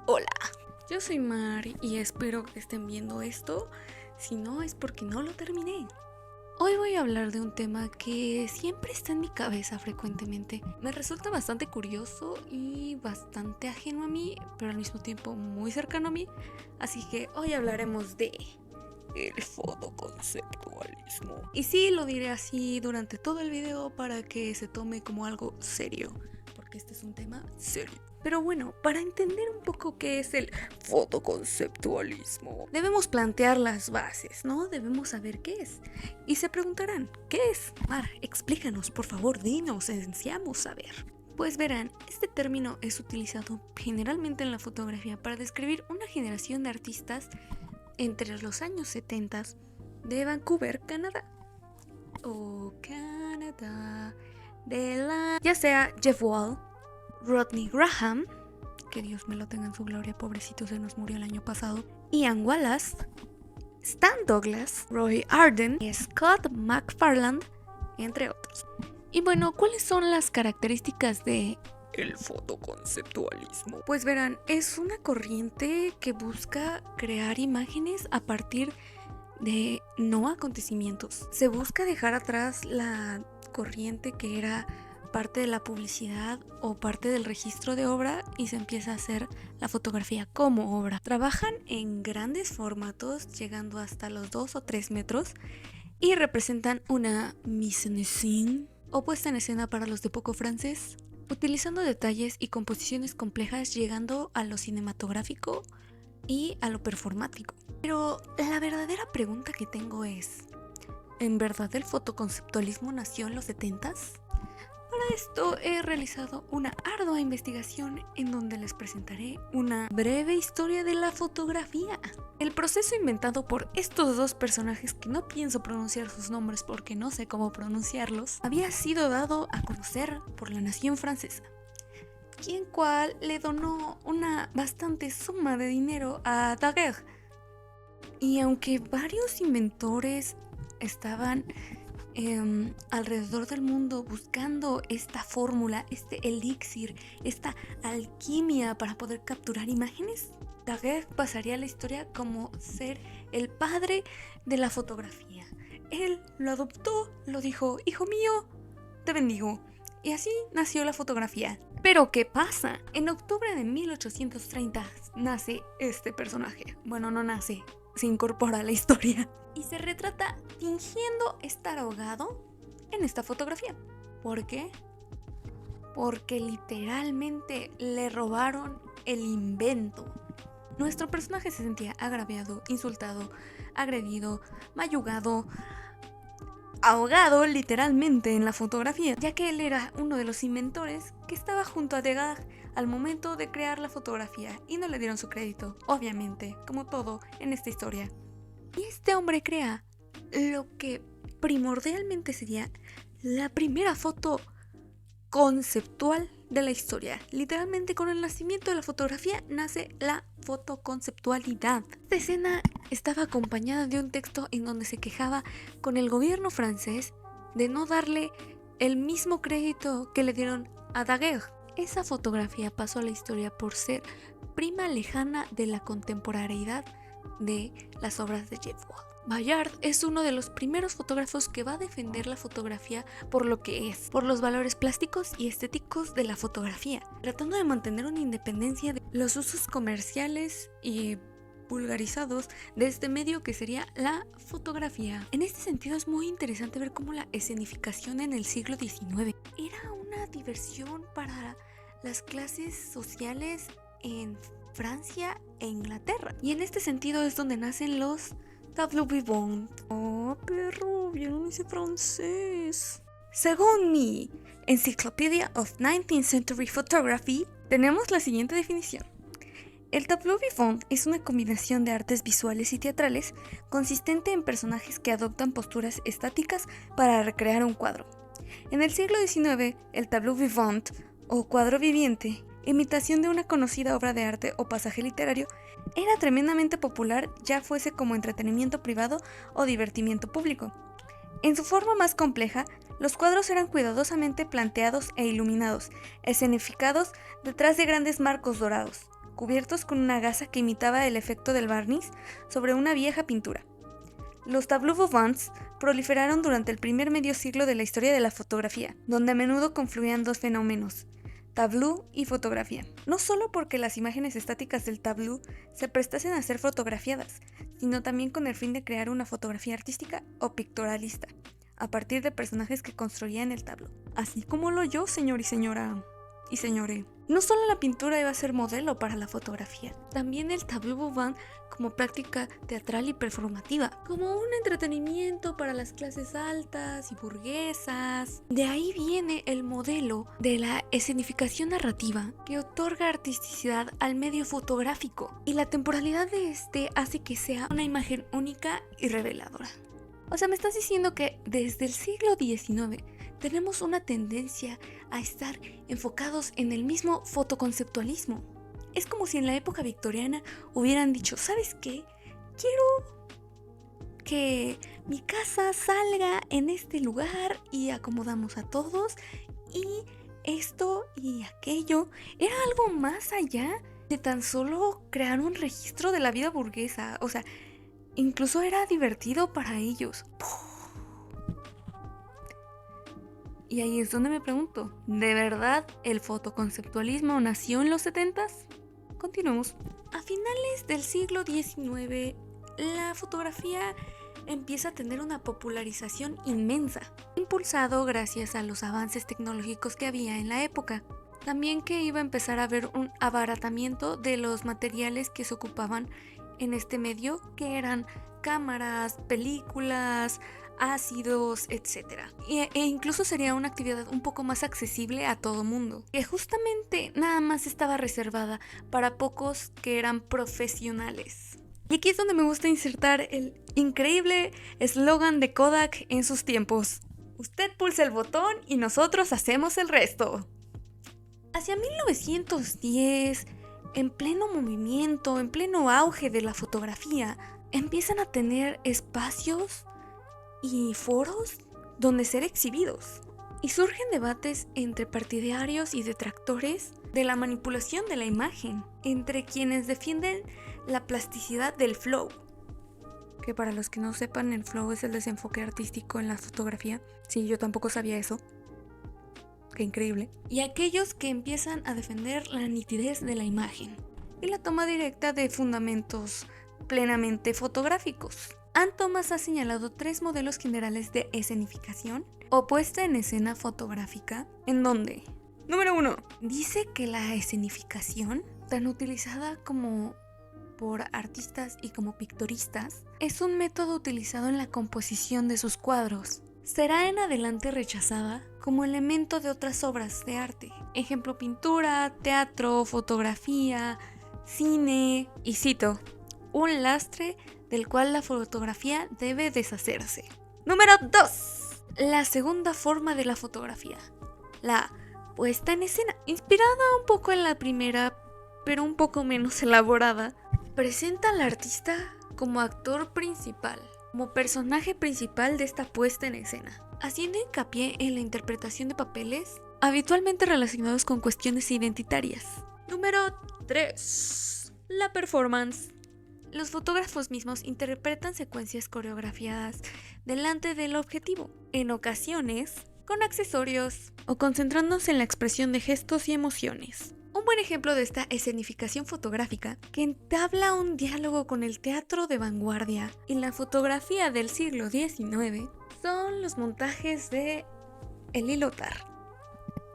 Hola, yo soy Mar y espero que estén viendo esto, si no es porque no lo terminé. Hoy voy a hablar de un tema que siempre está en mi cabeza frecuentemente. Me resulta bastante curioso y bastante ajeno a mí, pero al mismo tiempo muy cercano a mí. Así que hoy hablaremos de el fotoconceptualismo. Y sí, lo diré así durante todo el video para que se tome como algo serio, porque este es un tema serio. Pero bueno, para entender un poco qué es el fotoconceptualismo, debemos plantear las bases, ¿no? Debemos saber qué es. Y se preguntarán, ¿qué es? Mar, explícanos, por favor, dinos, deseamos saber. Pues verán, este término es utilizado generalmente en la fotografía para describir una generación de artistas entre los años 70 de Vancouver, Canadá. O Canadá, ya sea Jeff Wall, Rodney Graham, que Dios me lo tenga en su gloria, pobrecito, se nos murió el año pasado, Ian Wallace, Stan Douglas, Roy Arden y Scott McFarland, entre otros. Y bueno, ¿cuáles son las características de el fotoconceptualismo? Pues verán, es una corriente que busca crear imágenes a partir de no acontecimientos. Se busca dejar atrás la corriente que era parte de la publicidad o parte del registro de obra y se empieza a hacer la fotografía como obra. Trabajan en grandes formatos, llegando hasta los 2 o 3 metros, y representan una mise en scène o puesta en escena para los de poco francés, utilizando detalles y composiciones complejas, llegando a lo cinematográfico y a lo performático. Pero la verdadera pregunta que tengo es, ¿en verdad el fotoconceptualismo nació en los 70s? Para esto he realizado una ardua investigación en donde les presentaré una breve historia de la fotografía. El proceso inventado por estos dos personajes, que no pienso pronunciar sus nombres porque no sé cómo pronunciarlos, había sido dado a conocer por la nación francesa, quien cual le donó una bastante suma de dinero a Daguerre. Y aunque varios inventores estaban alrededor del mundo buscando esta fórmula, este elixir, esta alquimia para poder capturar imágenes, Daguerre pasaría a la historia como ser el padre de la fotografía. Él lo adoptó, lo dijo, hijo mío, te bendigo. Y así nació la fotografía. Pero ¿qué pasa? En octubre de 1830 nace este personaje. Bueno, no nace, se incorpora a la historia. Y se retrata fingiendo estar ahogado en esta fotografía. ¿Por qué? Porque literalmente le robaron el invento. Nuestro personaje se sentía agraviado, insultado, agredido, mayugado, ahogado literalmente en la fotografía, ya que él era uno de los inventores que estaba junto a Degas al momento de crear la fotografía y no le dieron su crédito, obviamente, como todo en esta historia. Y este hombre crea lo que primordialmente sería la primera foto conceptual de la historia. Literalmente, con el nacimiento de la fotografía nace la fotoconceptualidad. Esta escena estaba acompañada de un texto en donde se quejaba con el gobierno francés de no darle el mismo crédito que le dieron a Daguerre. Esa fotografía pasó a la historia por ser prima lejana de la contemporaneidad de las obras de Jeff Wall. Bayard es uno de los primeros fotógrafos que va a defender la fotografía por lo que es, por los valores plásticos y estéticos de la fotografía, tratando de mantener una independencia de los usos comerciales y vulgarizados de este medio que sería la fotografía. En este sentido es muy interesante ver cómo la escenificación en el siglo XIX era una diversión para las clases sociales en Francia e Inglaterra. Y en este sentido es donde nacen los tableaux vivants. Oh, perro, yo no hice francés. Según mi Encyclopedia of 19th Century Photography, tenemos la siguiente definición. El tableau vivant es una combinación de artes visuales y teatrales consistente en personajes que adoptan posturas estáticas para recrear un cuadro. En el siglo XIX, el tableau vivant, o cuadro viviente, imitación de una conocida obra de arte o pasaje literario, era tremendamente popular, ya fuese como entretenimiento privado o divertimiento público. En su forma más compleja, los cuadros eran cuidadosamente planteados e iluminados, escenificados detrás de grandes marcos dorados. cubiertos con una gasa que imitaba el efecto del barniz sobre una vieja pintura. Los tableaux vivants proliferaron durante el primer medio siglo de la historia de la fotografía, donde a menudo confluían dos fenómenos, tableau y fotografía. No solo porque las imágenes estáticas del tableau se prestasen a ser fotografiadas, sino también con el fin de crear una fotografía artística o pictorialista, a partir de personajes que construían el tableau. Así como lo oyó, señor y señora y señore. No solo la pintura iba a ser modelo para la fotografía, también el tableau vivant como práctica teatral y performativa, como un entretenimiento para las clases altas y burguesas. De ahí viene el modelo de la escenificación narrativa que otorga artisticidad al medio fotográfico, y la temporalidad de este hace que sea una imagen única y reveladora. O sea, me estás diciendo que desde el siglo XIX tenemos una tendencia a estar enfocados en el mismo fotoconceptualismo. Es como si en la época victoriana hubieran dicho, ¿sabes qué? Quiero que mi casa salga en este lugar y acomodamos a todos, y esto y aquello. Era algo más allá de tan solo crear un registro de la vida burguesa. O sea, incluso era divertido para ellos. Y ahí es donde me pregunto, ¿de verdad el fotoconceptualismo nació en los 70s? Continuemos. A finales del siglo XIX, la fotografía empieza a tener una popularización inmensa, impulsado gracias a los avances tecnológicos que había en la época. También que iba a empezar a haber un abaratamiento de los materiales que se ocupaban en este medio, que eran cámaras, películas, ácidos, etc. E incluso sería una actividad un poco más accesible a todo mundo, que justamente nada más estaba reservada para pocos que eran profesionales. Y aquí es donde me gusta insertar el increíble eslogan de Kodak en sus tiempos: usted pulsa el botón y nosotros hacemos el resto. Hacia 1910, en pleno movimiento, en pleno auge de la fotografía, empiezan a tener espacios y foros donde ser exhibidos. Y surgen debates entre partidarios y detractores de la manipulación de la imagen, entre quienes defienden la plasticidad del flow, que para los que no sepan, el flow es el desenfoque artístico en la fotografía. Sí, yo tampoco sabía eso. Qué increíble. Y aquellos que empiezan a defender la nitidez de la imagen y la toma directa de fundamentos plenamente fotográficos. Ann Thomas ha señalado 3 modelos generales de escenificación o puesta en escena fotográfica, en donde, número 1, dice que la escenificación, tan utilizada como por artistas y como pictoristas, es un método utilizado en la composición de sus cuadros. Será en adelante rechazada como elemento de otras obras de arte, ejemplo pintura, teatro, fotografía, cine, y cito, un lastre del cual la fotografía debe deshacerse. Número 2. La segunda forma de la fotografía, la puesta en escena, inspirada un poco en la primera, pero un poco menos elaborada, presenta al artista como actor principal, como personaje principal de esta puesta en escena, haciendo hincapié en la interpretación de papeles habitualmente relacionados con cuestiones identitarias. Número 3. La performance. Los fotógrafos mismos interpretan secuencias coreografiadas delante del objetivo, en ocasiones con accesorios o concentrándose en la expresión de gestos y emociones. Un buen ejemplo de esta escenificación fotográfica, que entabla un diálogo con el teatro de vanguardia y la fotografía del siglo XIX, son los montajes de Elie Lothar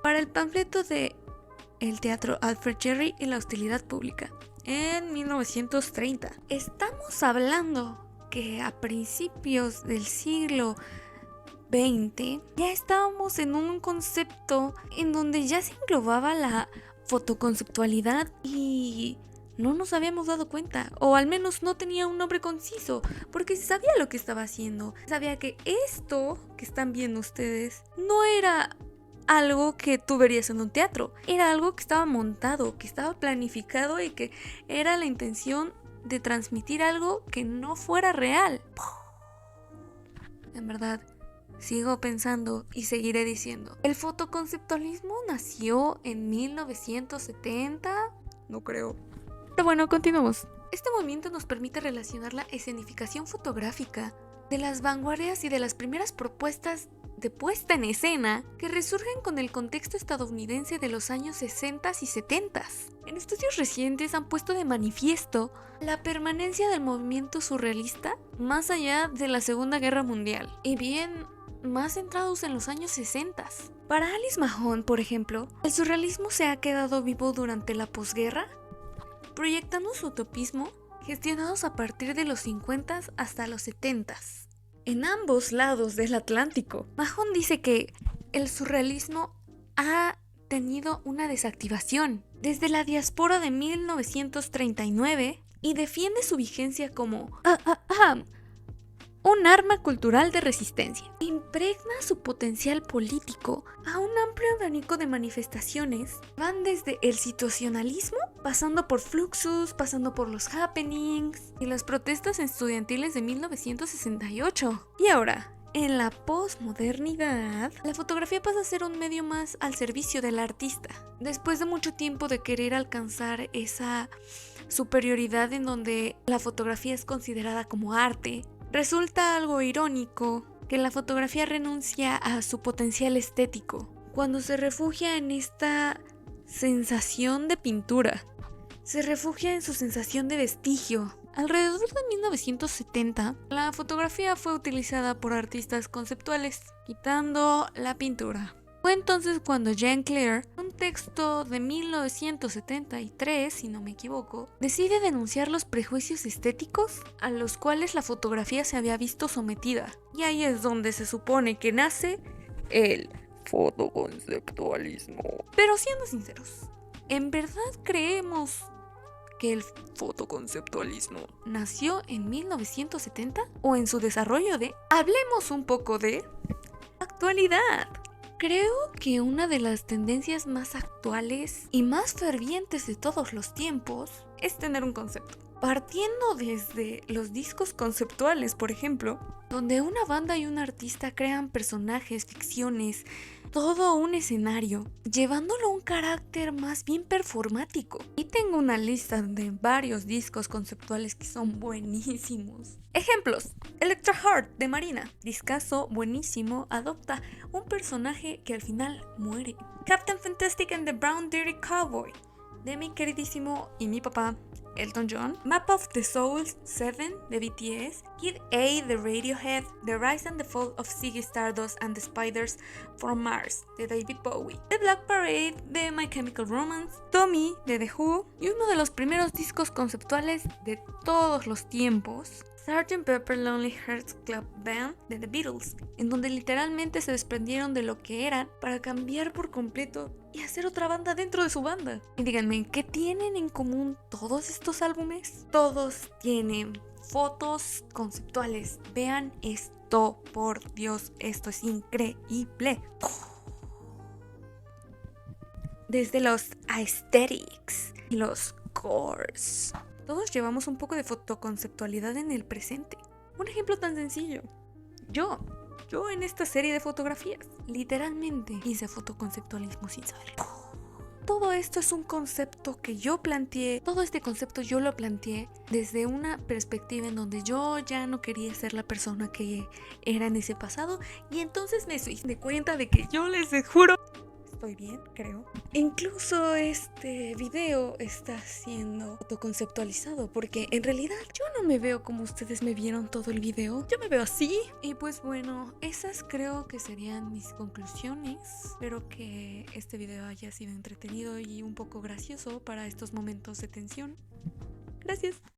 para el panfleto de El teatro Alfred Jarry y la hostilidad pública, en 1930. Estamos hablando que a principios del siglo XX ya estábamos en un concepto en donde ya se englobaba la fotoconceptualidad y no nos habíamos dado cuenta, o al menos no tenía un nombre conciso, porque se sabía lo que estaba haciendo. Sabía que esto que están viendo ustedes no era algo que tú verías en un teatro, era algo que estaba montado, que estaba planificado y que era la intención de transmitir algo que no fuera real. En verdad, sigo pensando y seguiré diciendo, ¿el fotoconceptualismo nació en 1970? No creo. Pero bueno, continuamos. Este movimiento nos permite relacionar la escenificación fotográfica de las vanguardias y de las primeras propuestas de puesta en escena que resurgen con el contexto estadounidense de los años 60 y 70. En estudios recientes han puesto de manifiesto la permanencia del movimiento surrealista más allá de la Segunda Guerra Mundial, y bien más centrados en los años 60. Para Alice Mahon, por ejemplo, el surrealismo se ha quedado vivo durante la posguerra, proyectando su utopismo gestionados a partir de los 50 hasta los 70. En ambos lados del Atlántico, Mahon dice que el surrealismo ha tenido una desactivación desde la diáspora de 1939 y defiende su vigencia como un arma cultural de resistencia. Impregna su potencial político a un amplio abanico de manifestaciones. Van desde el situacionalismo, pasando por Fluxus, pasando por los happenings y las protestas estudiantiles de 1968. Y ahora, en la posmodernidad, la fotografía pasa a ser un medio más al servicio del artista. Después de mucho tiempo de querer alcanzar esa superioridad en donde la fotografía es considerada como arte, resulta algo irónico que la fotografía renuncia a su potencial estético cuando se refugia en esta sensación de pintura, se refugia en su sensación de vestigio. Alrededor de 1970, la fotografía fue utilizada por artistas conceptuales, quitando la pintura. Fue entonces cuando Jean Clair, un texto de 1973, si no me equivoco, decide denunciar los prejuicios estéticos a los cuales la fotografía se había visto sometida. Y ahí es donde se supone que nace el fotoconceptualismo. Pero siendo sinceros, ¿en verdad creemos que el fotoconceptualismo nació en 1970 o en su desarrollo de... Hablemos un poco de actualidad. Creo que una de las tendencias más actuales y más fervientes de todos los tiempos es tener un concepto. Partiendo desde los discos conceptuales, por ejemplo, donde una banda y un artista crean personajes, ficciones, todo un escenario, llevándolo a un carácter más bien performático. Y tengo una lista de varios discos conceptuales que son buenísimos. Ejemplos: Electra Heart de Marina, discazo buenísimo, adopta un personaje que al final muere. Captain Fantastic and the Brown Dirty Cowboy de mi queridísimo y mi papá Elton John. Map of the Souls 7 de BTS. Kid A de Radiohead. The Rise and the Fall of Ziggy Stardust and the Spiders from Mars de David Bowie. The Black Parade de My Chemical Romance. Tommy de The Who. Y uno de los primeros discos conceptuales de todos los tiempos, Sgt. Pepper Lonely Hearts Club Band de The Beatles, en donde literalmente se desprendieron de lo que eran para cambiar por completo y hacer otra banda dentro de su banda. Y díganme, ¿qué tienen en común todos estos álbumes? Todos tienen fotos conceptuales. Vean esto, por Dios, esto es increíble. Desde los aesthetics y los cores, todos llevamos un poco de fotoconceptualidad en el presente. Un ejemplo tan sencillo. Yo en esta serie de fotografías, literalmente hice fotoconceptualismo sin saber. Todo esto es un concepto que yo planteé. Todo este concepto yo lo planteé desde una perspectiva en donde yo ya no quería ser la persona que era en ese pasado. Y entonces me di cuenta de que yo les juro... Estoy bien, creo. Incluso este video está siendo autoconceptualizado porque en realidad yo no me veo como ustedes me vieron todo el video. Yo me veo así. Y pues bueno, esas creo que serían mis conclusiones. Espero que este video haya sido entretenido y un poco gracioso para estos momentos de tensión. Gracias.